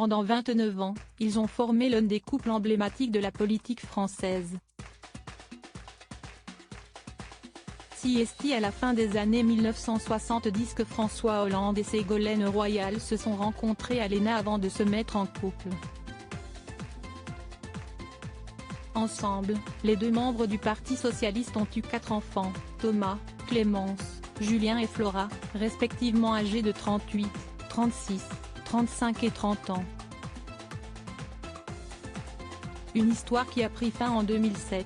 Pendant 29 ans, ils ont formé l'un des couples emblématiques de la politique française. C'est à la fin des années 1970 que François Hollande et Ségolène Royal se sont rencontrés à l'ENA avant de se mettre en couple. Ensemble, les deux membres du Parti socialiste ont eu 4 enfants, Thomas, Clémence, Julien et Flora, respectivement âgés de 38, 36, 35 et 30 ans. Une histoire qui a pris fin en 2007.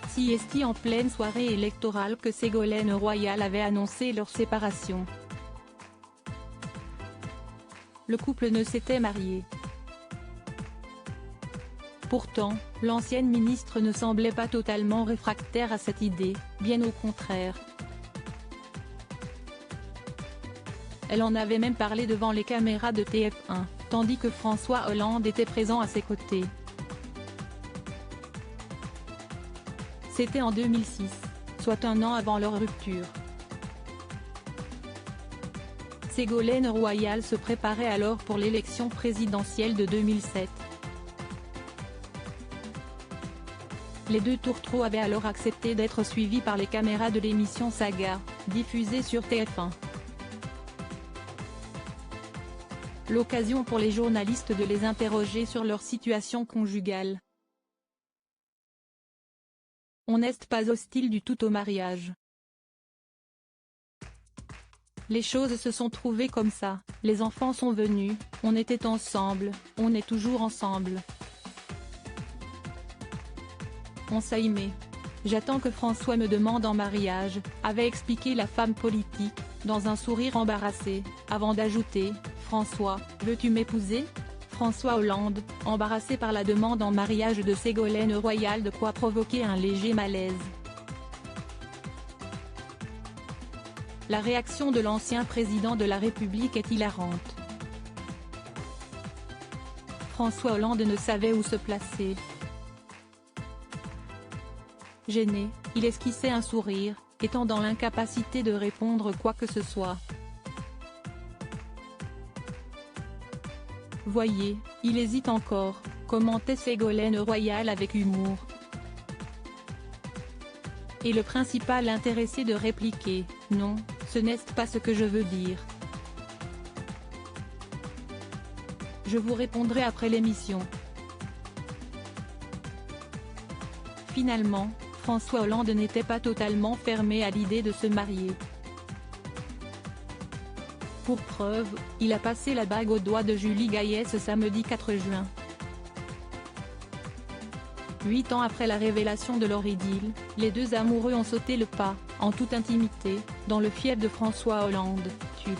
C'est en pleine soirée électorale que Ségolène Royal avait annoncé leur séparation. Le couple ne s'était marié. Pourtant, l'ancienne ministre ne semblait pas totalement réfractaire à cette idée, bien au contraire. Elle en avait même parlé devant les caméras de TF1, tandis que François Hollande était présent à ses côtés. C'était en 2006, soit un an avant leur rupture. Ségolène Royal se préparait alors pour l'élection présidentielle de 2007. Les deux tourtereaux avaient alors accepté d'être suivis par les caméras de l'émission Saga, diffusée sur TF1. L'occasion pour les journalistes de les interroger sur leur situation conjugale. On n'est pas hostile du tout au mariage. Les choses se sont trouvées comme ça, les enfants sont venus, on était ensemble, on est toujours ensemble. On s'est aimé. J'attends que François me demande en mariage, avait expliqué la femme politique, dans un sourire embarrassé, avant d'ajouter, François, veux-tu m'épouser ? François Hollande, embarrassé par la demande en mariage de Ségolène Royal, de quoi provoquer un léger malaise. La réaction de l'ancien président de la République est hilarante. François Hollande ne savait où se placer. Gêné, il esquissait un sourire, étant dans l'incapacité de répondre quoi que ce soit. Voyez, il hésite encore, commentait Ségolène Royal avec humour. Et le principal intéressé de répliquer, non, ce n'est pas ce que je veux dire. Je vous répondrai après l'émission. Finalement, François Hollande n'était pas totalement fermé à l'idée de se marier. Pour preuve, il a passé la bague au doigt de Julie Gaillet ce samedi 4 juin. 8 ans après la révélation de leur idylle, les deux amoureux ont sauté le pas, en toute intimité, dans le fief de François Hollande, Tulle.